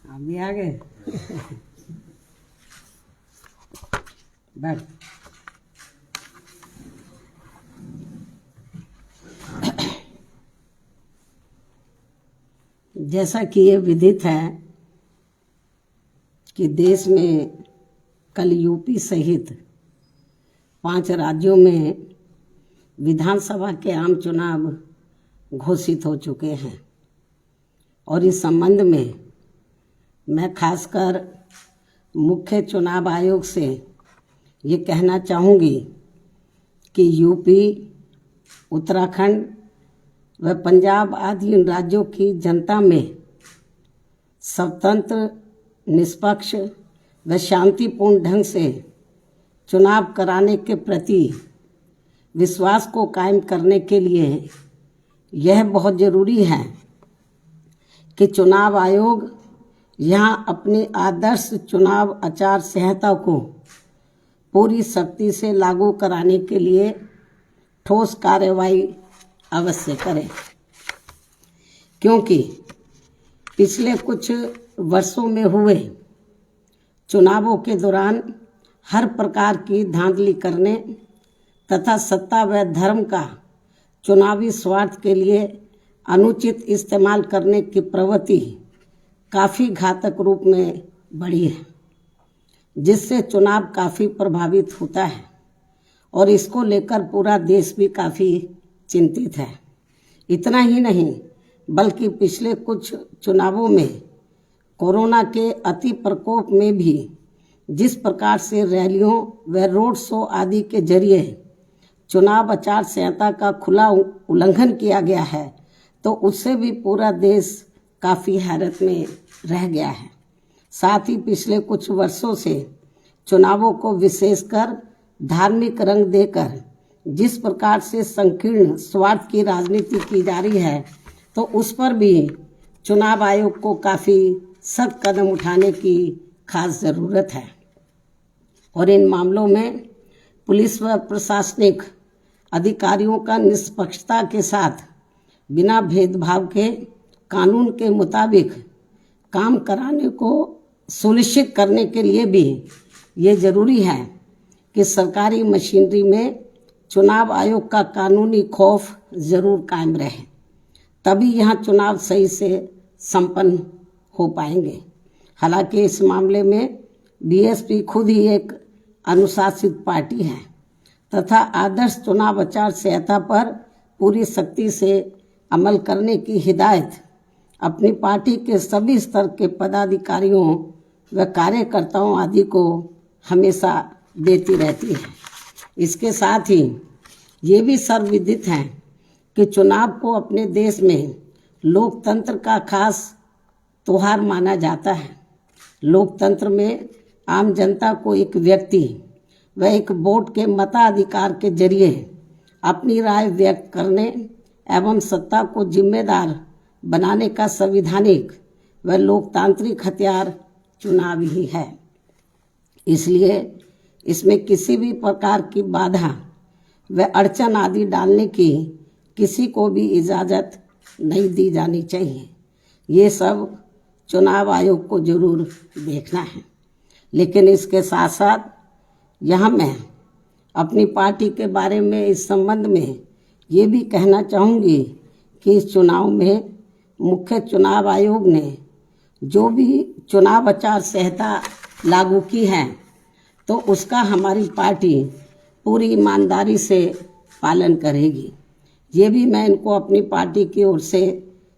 आप भी आ गए। बैठ। जैसा कि ये विदित है कि देश में कल यूपी सहित 5 राज्यों में विधानसभा के आम चुनाव घोषित हो चुके हैं और इस संबंध में मैं खासकर मुख्य चुनाव आयोग से ये कहना चाहूँगी कि यूपी, उत्तराखंड व पंजाब आदि इन राज्यों की जनता में स्वतंत्र, निष्पक्ष व शांतिपूर्ण ढंग से चुनाव कराने के प्रति विश्वास को कायम करने के लिए यह बहुत ज़रूरी है कि चुनाव आयोग यहाँ अपनी आदर्श चुनाव आचार संहिता को पूरी सख्ती से लागू कराने के लिए ठोस कार्रवाई अवश्य करें, क्योंकि पिछले कुछ वर्षों में हुए चुनावों के दौरान हर प्रकार की धांधली करने तथा सत्ता व धर्म का चुनावी स्वार्थ के लिए अनुचित इस्तेमाल करने की प्रवृत्ति काफ़ी घातक रूप में बढ़ी है, जिससे चुनाव काफ़ी प्रभावित होता है और इसको लेकर पूरा देश भी काफ़ी चिंतित है। इतना ही नहीं बल्कि पिछले कुछ चुनावों में कोरोना के अति प्रकोप में भी जिस प्रकार से रैलियों व रोड शो आदि के जरिए चुनाव आचार संहिता का खुला उल्लंघन किया गया है, तो उससे भी पूरा देश काफ़ी हैरत में रह गया है। साथ ही पिछले कुछ वर्षों से चुनावों को विशेषकर धार्मिक रंग देकर जिस प्रकार से संकीर्ण स्वार्थ की राजनीति की जा रही है, तो उस पर भी चुनाव आयोग को काफ़ी सख्त कदम उठाने की खास ज़रूरत है और इन मामलों में पुलिस व प्रशासनिक अधिकारियों का निष्पक्षता के साथ बिना भेदभाव के कानून के मुताबिक काम कराने को सुनिश्चित करने के लिए भी ये ज़रूरी है कि सरकारी मशीनरी में चुनाव आयोग का कानूनी खौफ ज़रूर कायम रहे, तभी यहाँ चुनाव सही से संपन्न हो पाएंगे। हालांकि इस मामले में बीएसपी खुद ही एक अनुशासित पार्टी है तथा आदर्श चुनाव आचार संहिता पर पूरी सख्ती से अमल करने की हिदायत अपनी पार्टी के सभी स्तर के पदाधिकारियों व कार्यकर्ताओं आदि को हमेशा देती रहती है। इसके साथ ही ये भी सर्वविदित है कि चुनाव को अपने देश में लोकतंत्र का खास त्योहार माना जाता है। लोकतंत्र में आम जनता को एक व्यक्ति व एक वोट के मताधिकार के जरिए अपनी राय व्यक्त करने एवं सत्ता को जिम्मेदार बनाने का संवैधानिक व लोकतांत्रिक हथियार चुनाव ही है। इसलिए इसमें किसी भी प्रकार की बाधा व अड़चन आदि डालने की किसी को भी इजाज़त नहीं दी जानी चाहिए। ये सब चुनाव आयोग को जरूर देखना है। लेकिन इसके साथ साथ यहाँ मैं अपनी पार्टी के बारे में इस संबंध में ये भी कहना चाहूँगी कि इस चुनाव में मुख्य चुनाव आयोग ने जो भी चुनाव आचार संहिता लागू की है, तो उसका हमारी पार्टी पूरी ईमानदारी से पालन करेगी। ये भी मैं इनको अपनी पार्टी की ओर से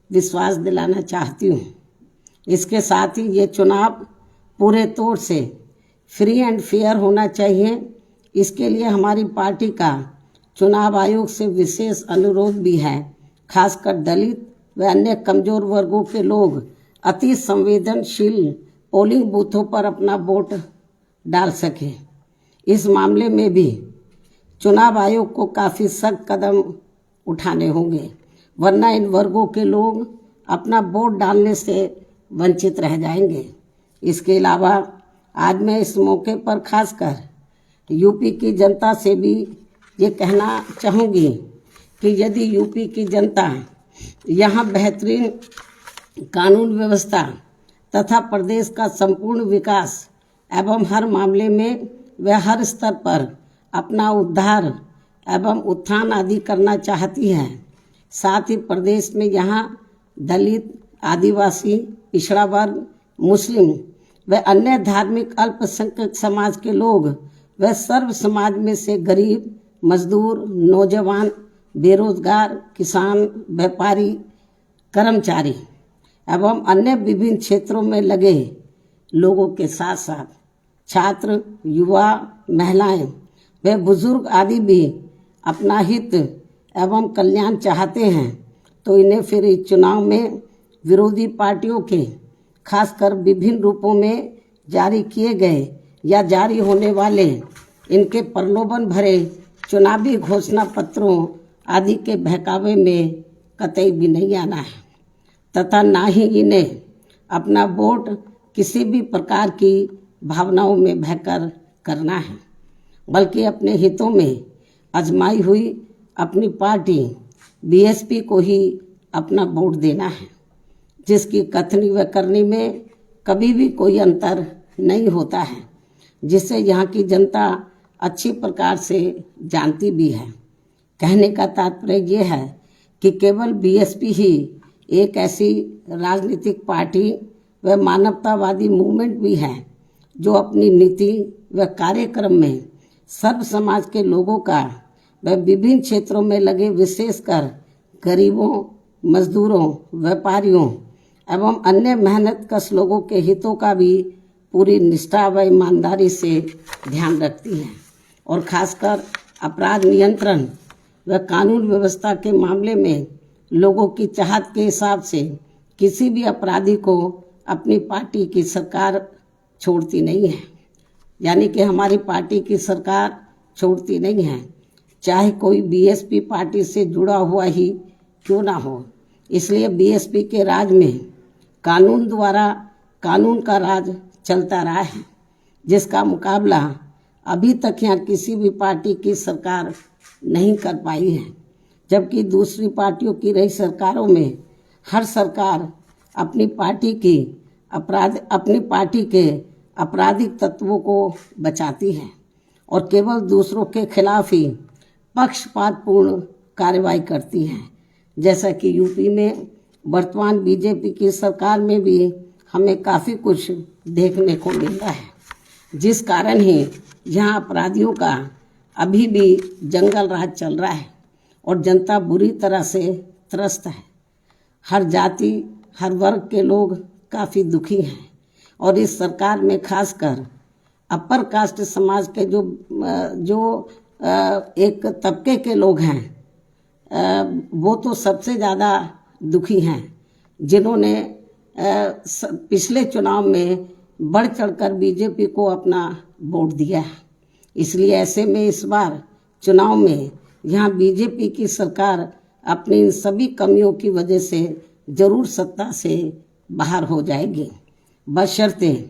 विश्वास दिलाना चाहती हूँ। इसके साथ ही ये चुनाव पूरे तौर से फ्री एंड फेयर होना चाहिए। इसके लिए हमारी पार्टी का चुनाव आयोग से विशेष अनुरोध भी है, खासकर दलित व अन्य कमज़ोर वर्गों के लोग अति संवेदनशील पोलिंग बूथों पर अपना वोट डाल सकें। इस मामले में भी चुनाव आयोग को काफ़ी सख्त कदम उठाने होंगे, वरना इन वर्गों के लोग अपना वोट डालने से वंचित रह जाएंगे। इसके अलावा आज मैं इस मौके पर खासकर यूपी की जनता से भी ये कहना चाहूँगी कि यदि यूपी की जनता यहाँ बेहतरीन कानून व्यवस्था तथा प्रदेश का संपूर्ण विकास एवं हर मामले में वे हर स्तर पर अपना उद्धार एवं उत्थान आदि करना चाहती हैं। साथ ही प्रदेश में यहाँ दलित, आदिवासी, पिछड़ा वर्ग, मुस्लिम व अन्य धार्मिक अल्पसंख्यक समाज के लोग व सर्व समाज में से गरीब, मजदूर, नौजवान, बेरोजगार, किसान, व्यापारी, कर्मचारी एवं अन्य विभिन्न क्षेत्रों में लगे लोगों के साथ साथ छात्र, युवा, महिलाएं व बुजुर्ग आदि भी अपना हित एवं कल्याण चाहते हैं, तो इन्हें फिर इस चुनाव में विरोधी पार्टियों के खासकर विभिन्न रूपों में जारी किए गए या जारी होने वाले इनके प्रलोभन भरे चुनावी घोषणा पत्रों आदि के बहकावे में कतई भी नहीं आना है तथा ना ही इन्हें अपना वोट किसी भी प्रकार की भावनाओं में बहकर करना है, बल्कि अपने हितों में आजमाई हुई अपनी पार्टी बीएसपी को ही अपना वोट देना है, जिसकी कथनी व करनी में कभी भी कोई अंतर नहीं होता है, जिसे यहाँ की जनता अच्छी प्रकार से जानती भी है। कहने का तात्पर्य ये है कि केवल बीएसपी ही एक ऐसी राजनीतिक पार्टी व मानवतावादी मूवमेंट भी है जो अपनी नीति व कार्यक्रम में सर्व समाज के लोगों का व विभिन्न क्षेत्रों में लगे विशेषकर गरीबों, मजदूरों, व्यापारियों एवं अन्य मेहनतकश लोगों के हितों का भी पूरी निष्ठा व ईमानदारी से ध्यान रखती है और खासकर अपराध नियंत्रण व कानून व्यवस्था के मामले में लोगों की चाहत के हिसाब से किसी भी अपराधी को अपनी पार्टी की सरकार छोड़ती नहीं है। यानी कि हमारी पार्टी की सरकार छोड़ती नहीं है, चाहे कोई बीएसपी पार्टी से जुड़ा हुआ ही क्यों ना हो। इसलिए बीएसपी के राज में कानून द्वारा कानून का राज चलता रहा है, जिसका मुकाबला अभी तक यहाँ किसी भी पार्टी की सरकार नहीं कर पाई है। जबकि दूसरी पार्टियों की रही सरकारों में हर सरकार अपनी पार्टी के आपराधिक तत्वों को बचाती है और केवल दूसरों के खिलाफ ही पक्षपातपूर्ण कार्रवाई करती है। जैसा कि यूपी में वर्तमान बीजेपी की सरकार में भी हमें काफ़ी कुछ देखने को मिल रहा है, जिस कारण ही यहाँ अपराधियों का अभी भी जंगल राज चल रहा है और जनता बुरी तरह से त्रस्त है। हर जाति, हर वर्ग के लोग काफ़ी दुखी हैं और इस सरकार में खासकर अपर कास्ट समाज के जो एक तबके के लोग हैं वो तो सबसे ज़्यादा दुखी हैं, जिन्होंने पिछले चुनाव में बढ़ चढ़कर बीजेपी को अपना वोट दिया है। इसलिए ऐसे में इस बार चुनाव में यहाँ बीजेपी की सरकार अपनी इन सभी कमियों की वजह से जरूर सत्ता से बाहर हो जाएगी, बशर्ते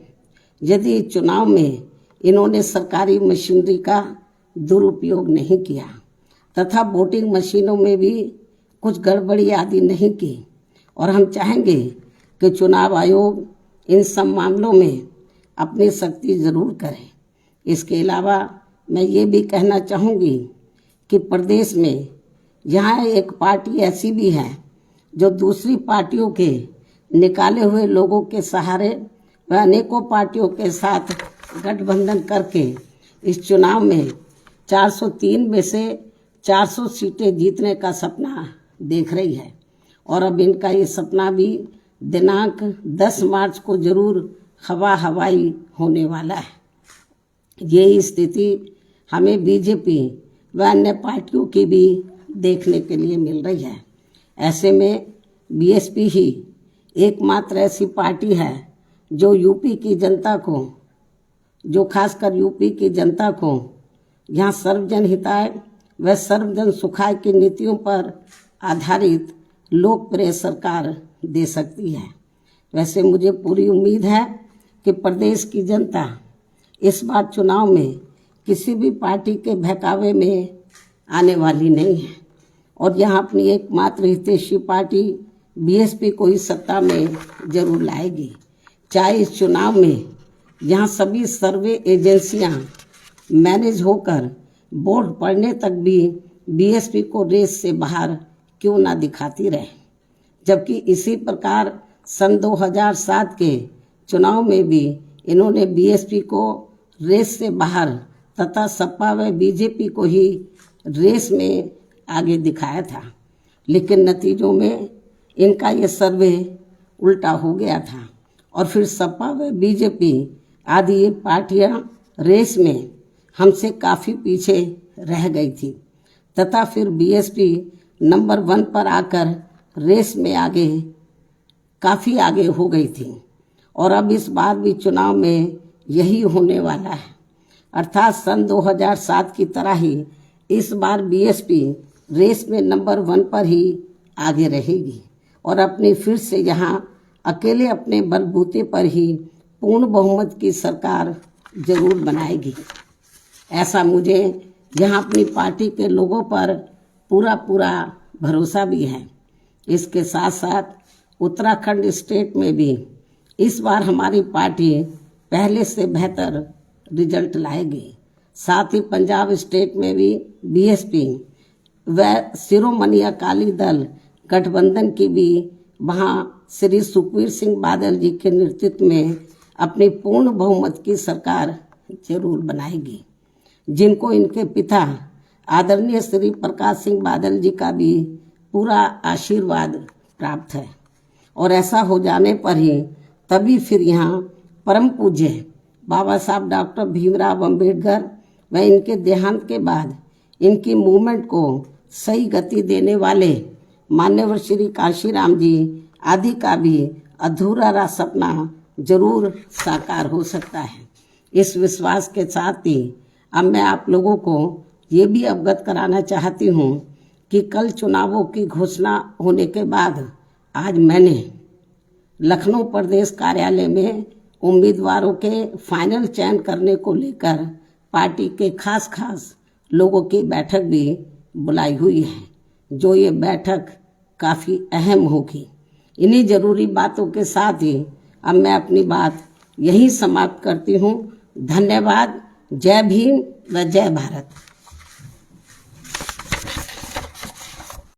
यदि चुनाव में इन्होंने सरकारी मशीनरी का दुरुपयोग नहीं किया तथा वोटिंग मशीनों में भी कुछ गड़बड़ी आदि नहीं की। और हम चाहेंगे कि चुनाव आयोग इन सब मामलों में अपनी सख्ती ज़रूर करे। इसके अलावा मैं ये भी कहना चाहूँगी कि प्रदेश में यहाँ एक पार्टी ऐसी भी है जो दूसरी पार्टियों के निकाले हुए लोगों के सहारे व अनेकों पार्टियों के साथ गठबंधन करके इस चुनाव में 403 में से 400 सीटें जीतने का सपना देख रही है और अब इनका ये सपना भी दिनांक 10 मार्च को जरूर हवाई होने वाला है। ये स्थिति हमें बीजेपी व अन्य पार्टियों की भी देखने के लिए मिल रही है। ऐसे में बीएसपी ही एकमात्र ऐसी पार्टी है जो यूपी की जनता को, जो खासकर यूपी की जनता को यहाँ सर्वजन हिताय व सर्वजन सुखाय की नीतियों पर आधारित लोकप्रिय सरकार दे सकती है। वैसे मुझे पूरी उम्मीद है कि प्रदेश की जनता इस बार चुनाव में किसी भी पार्टी के बहकावे में आने वाली नहीं है और यहाँ अपनी एकमात्र हितैषी पार्टी बीएसपी को ही सत्ता में जरूर लाएगी। चाहे इस चुनाव में यहाँ सभी सर्वे एजेंसियां मैनेज होकर वोट पड़ने तक भी बीएसपी को रेस से बाहर क्यों ना दिखाती रहे, जबकि इसी प्रकार सन 2007 के चुनाव में भी इन्होंने बीएसपी को रेस से बाहर तथा सपा व बीजेपी को ही रेस में आगे दिखाया था। लेकिन नतीजों में इनका ये सर्वे उल्टा हो गया था और फिर सपा व बीजेपी आदि ये पार्टियां रेस में हमसे काफ़ी पीछे रह गई थी तथा फिर बीएसपी नंबर 1 पर आकर रेस में काफ़ी आगे हो गई थी। और अब इस बार भी चुनाव में यही होने वाला है, अर्थात सन 2007 की तरह ही इस बार बीएसपी रेस में नंबर 1 पर ही आगे रहेगी और अपनी फिर से यहाँ अकेले अपने बलबूते पर ही पूर्ण बहुमत की सरकार जरूर बनाएगी। ऐसा मुझे यहाँ अपनी पार्टी के लोगों पर पूरा भरोसा भी है। इसके साथ साथ उत्तराखंड स्टेट में भी इस बार हमारी पार्टी पहले से बेहतर रिजल्ट लाएगी। साथ ही पंजाब स्टेट में भी बीएसपी व शिरोमणि अकाली दल गठबंधन की भी वहाँ श्री सुखबीर सिंह बादल जी के नेतृत्व में अपनी पूर्ण बहुमत की सरकार जरूर बनाएगी, जिनको इनके पिता आदरणीय श्री प्रकाश सिंह बादल जी का भी पूरा आशीर्वाद प्राप्त है। और ऐसा हो जाने पर ही तभी फिर यहाँ परम पूज्य बाबा साहब डॉक्टर भीमराव अंबेडकर व इनके देहांत के बाद इनकी मूवमेंट को सही गति देने वाले मान्यवर श्री काशीराम जी आदि का भी अधूरा सपना जरूर साकार हो सकता है। इस विश्वास के साथ ही अब मैं आप लोगों को ये भी अवगत कराना चाहती हूँ कि कल चुनावों की घोषणा होने के बाद आज मैंने लखनऊ प्रदेश कार्यालय में उम्मीदवारों के फाइनल चयन करने को लेकर पार्टी के खास लोगों की बैठक भी बुलाई हुई है, जो ये बैठक काफ़ी अहम होगी। इन्हीं जरूरी बातों के साथ ही अब मैं अपनी बात यहीं समाप्त करती हूँ। धन्यवाद। जय भीम व जय भारत।